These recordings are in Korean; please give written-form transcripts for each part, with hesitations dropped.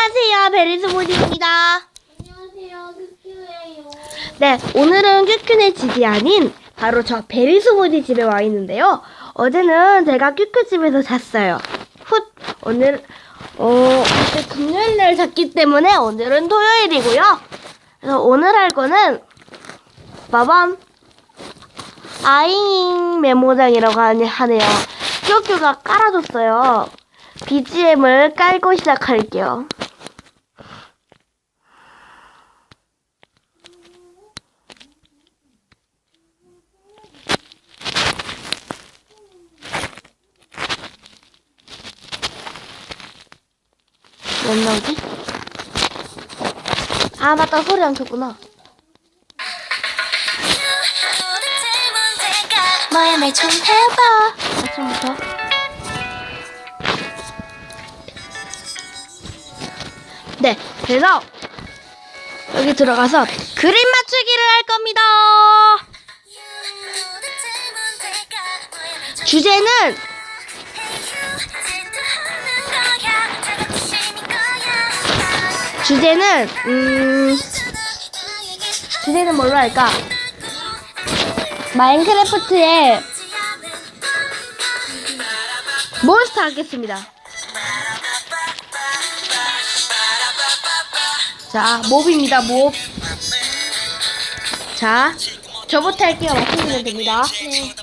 안녕하세요, 베리스모디입니다. 안녕하세요, 큐큐예요. 네, 오늘은 큐큐네 집이 아닌 바로 저 베리스모디 집에 와 있는데요. 어제는 제가 큐큐 집에서 잤어요. 오늘 그때 금요일날 잤기 때문에 오늘은 토요일이고요. 그래서 오늘 할 거는 빠밤 아잉 메모장이라고 하네요. 큐큐가 깔아줬어요. BGM을 깔고 시작할게요. 뭐 나오지? 아 맞다, 소리 안 켰구나. 뭐야 말 좀 해봐. 아침부터. 네, 그래서 여기 들어가서 그림 맞추기를 할 겁니다. 주제는 주제는 뭘로 할까? 마인크래프트의 몬스터 하겠습니다. 자, 몹입니다, 몹. 자, 저부터 할게요. 맞추시면 됩니다. 네.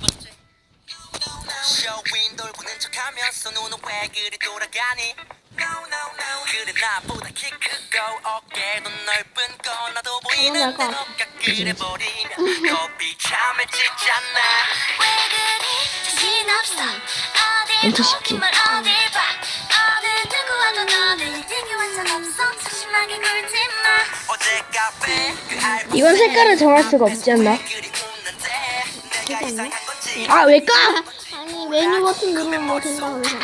엄청 쉽지? 이건 색깔을 정할 수가 없지 않나? 아, 왜 까? 아니, 메뉴 버튼 누르면 뭐 된다 그래서.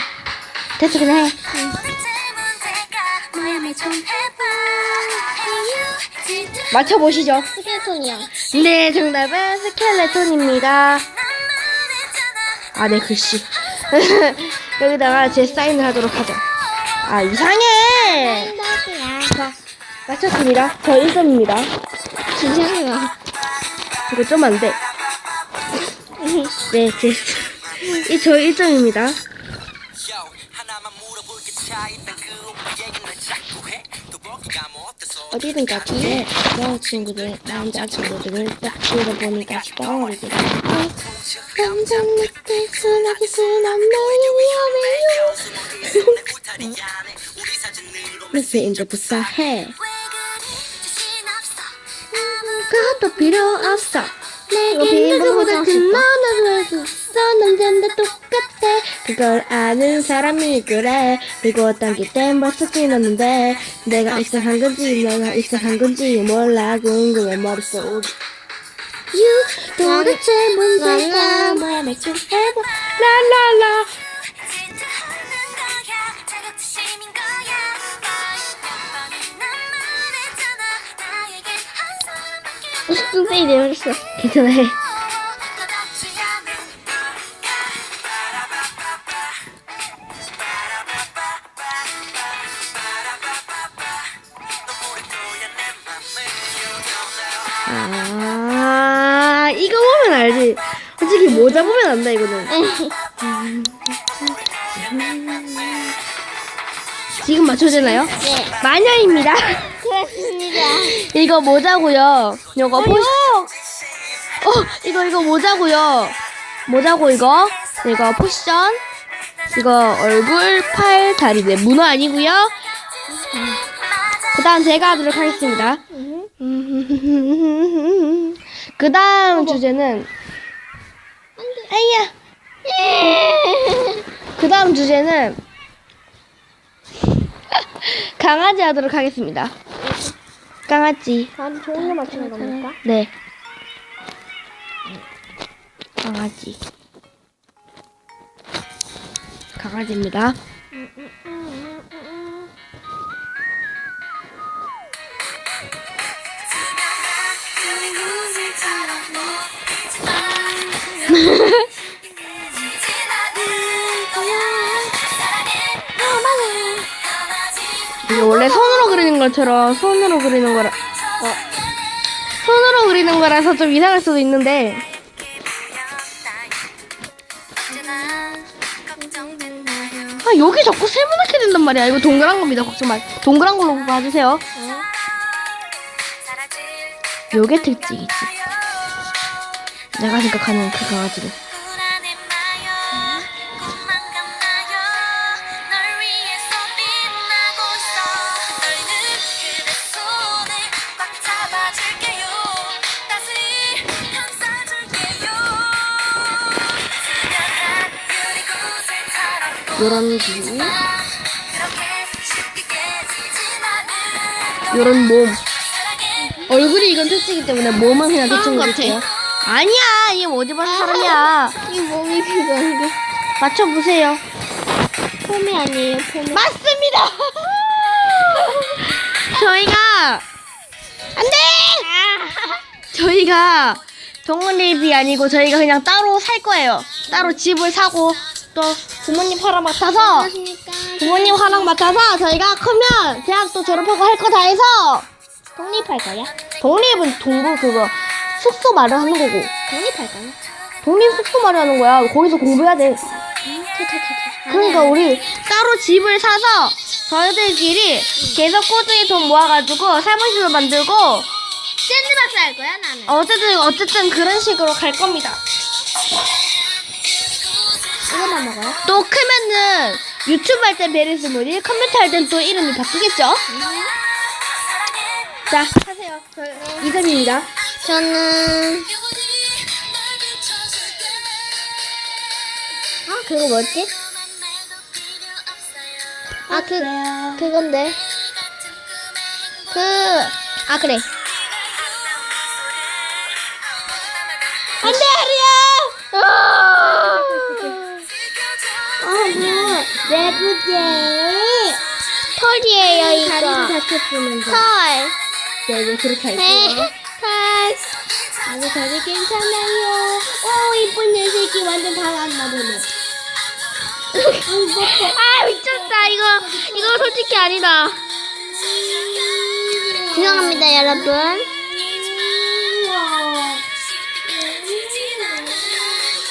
됐어, 그냥 해. 맞춰보시죠. 스켈톤이야. 네, 정답은 스켈레톤입니다. 아, 네, 글씨. 여기다가 제 사인을 하도록 하죠. 아, 이상해! 자, 맞췄습니다. 저 1점입니다. 진짜야. 이거 좀 안 돼. 네, 저 1점입니다. 어디든 같은데 여자친구들 남자친구들을 딱 들어보니까 뻥어리게 감정 느낄 순하게 순한매요 그래서 이제 불사해 그것도 필요 없어 내게 누구보다 너는 왜 있어 남잔데 똑같아 그걸 아는 사람이 그래 그리고 딴기 땐 벌써 지났는데 내가 입사한 건지 몰라 궁금해 머릿속 도대체 문제가 뭐야 말 좀 해봐 랄랄라 무슨 세일이 어딨어? 괜찮아 해 아, 이거 보면 알지. 솔직히 모자 보면 안다, 이거는. 지금 맞춰지나요? 네. 마녀입니다. 그렇습니다. 이거 모자고요. 이거 이거 모자고요. 모자고 이거 포션. 이거 얼굴, 팔, 다리. 네, 문어 아니고요. 그다음 제가 하도록 하겠습니다. 그다음 주제는 아이야. 그다음 주제는 강아지 하도록 하겠습니다. 강아지. 다음 좋은 거 맞추는 겁니까? 네. 강아지. 강아지입니다. 이게 원래 손으로 그리는 것처럼 손으로 그리는 거라 손으로 그리는 거라서 좀 이상할 수도 있는데 아 여기 자꾸 세모나게 된단 말이야. 이거 동그란 겁니다. 걱정 마. 동그란 걸로 봐주세요. 요게 특징이지. 내가 생각하는 그 강아지는. 요런 기 요런 몸 얼굴이 이건 특징이기 때문에 몸은 그냥 대충 그릴게요. 아니야 이게 어디 봐서 사람이야. 이 몸이 그건데. 맞춰보세요. 폼이 아니에요, 폼이. 맞습니다. 저희가 안돼. 저희가 동원립이 아니고 저희가 그냥 따로 살 거예요. 따로 집을 사고 또 부모님 허락 맡아서 안녕하십니까. 부모님 허락 맡아서 저희가 크면 대학도 졸업하고 할 거 다 해서 독립할 거야? 독립은 동부 그거 숙소 마련하는 거고 독립할 거야? 독립 숙소 마련하는 거야. 거기서 공부해야 돼. 그러니까 우리 따로 집을 사서 저희들끼리 계속 꾸준히 돈 모아가지고 사무실을 만들고 샌드박스 할 거야, 나는. 어쨌든 그런 식으로 갈 겁니다. 이거만 먹어요? 또 크면은 유튜브 할 땐 베리 스무디, 컴퓨터 할 땐 또 이름이 바뀌겠죠? 자, 하세요. 저 이점입니다. 저는 그거 뭐였지? 그건데. 그래. 안 돼, 아리야! 뭐야. 내 부재. 털이에요, 이거. 다쳤으면서. 털. 네, 그렇게 할게요. 털. 아주 저기 괜찮아요. 오, 이쁜 내 새끼 완전 달았나 보네. 아, 미쳤다. 이거 솔직히 아니다. 죄송합니다, 여러분.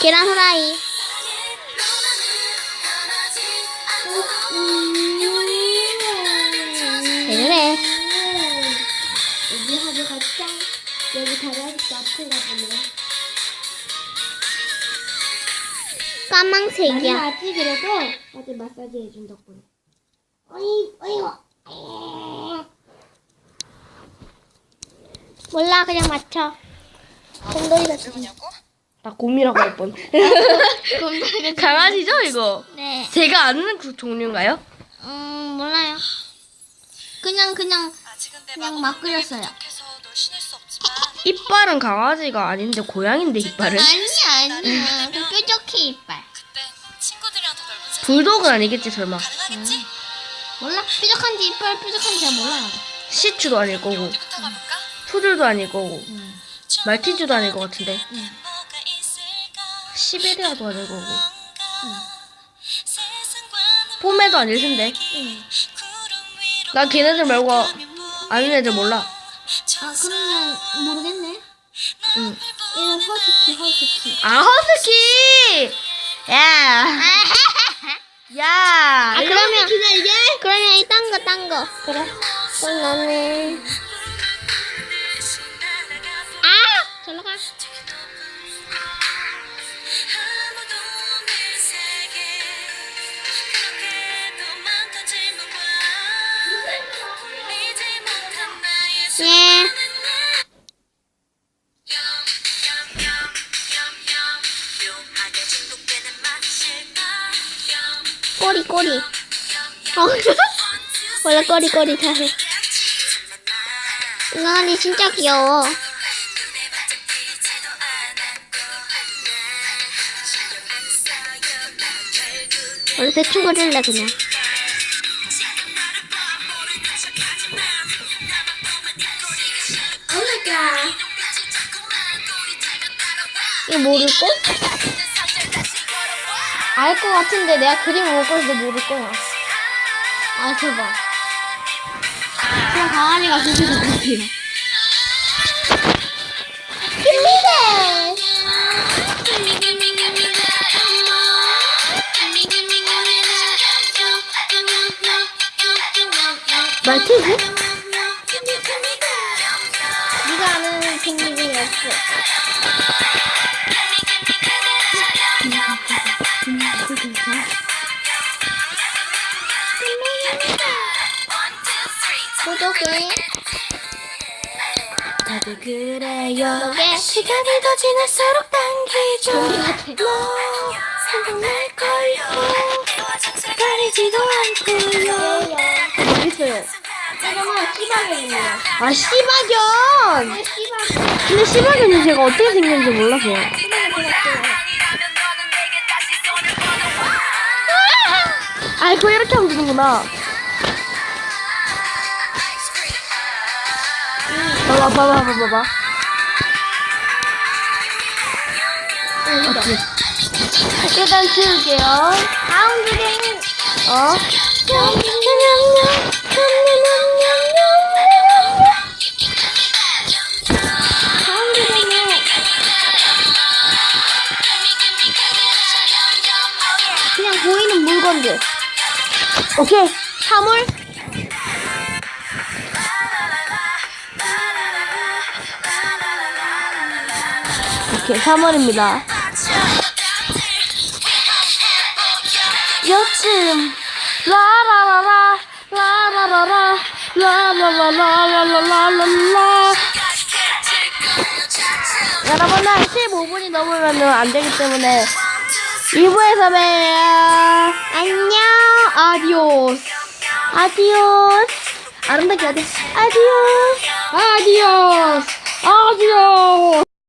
계란 후라이. 왜 그래? 여기 하러 갔자. 여기 다리아직도 아픈가 보네. 까망색이야. 아직 그래도 어제 마사지 해준 덕분에. 어이구. 몰라, 그냥 맞춰. 곰돌이 같은. 나 곰이라고 할 뻔. 곰돌이 강아지죠, 이거? 네. 제가 아는 그 종류인가요? 몰라요. 그냥 막 그렸어요. 이빨은 강아지가 아닌데 고양인데 이빨은? 아니야. 그 뾰족해 이빨. 불독은 아니겠지 설마. 몰라? 뾰족한지 이빨 뾰족한지 잘 몰라요. 시츄도 아닐 거고 푸들도 아닐 거고 말티즈도 아닐 것 같은데 시베리아도 아닐 거고 포메도 아닐 텐데. 난 걔네들 말고 아는 애들 몰라. 그러면 모르겠네. 응. 이건 허스키. 아 허스키. 야. 야. 그러면 이 딴 거. 그래. 그럼 나는 절로 가. 예. 꼬리. 원래 꼬리 다 해. 은강아지 진짜 귀여워. 원래 대충 그릴래 그냥. 이거 모를걸? 알 것 같은데 내가 그림 못 그려서 모를 거야. 아, 제발. 그냥 강아지가 그렇게 좋겠어요. 김미세! 말티즈? 네가 아는 김미세 없어. 구독해. 다들 그래요. 너게 시간이 더 지날수록 당기죠. 같아. 생각날걸요. 가리지도 않고요. 어딨어요? 잠깐만, 씨발견이야. 아, 씨박연! 씨발견. 근데 씨박연이 제가 어떻게 생겼는지 몰라서요. 아이고, 이렇게 하면 되는구나. 봐봐. 오케이. 일단 치울게요. 다음 주제는 어? 다음 주제는 그냥 보이는 물건들. 오케이. 사물? 오케이, 사물입니다. 여름 라라라라 라라라라 라라라라라라라라. 여러분들 15분이 넘으면 안 되기 때문에 2부에서 봬요. 안녕. 아디오스. 아디오스. 아름답게 하자. 아디오스. 아디오스.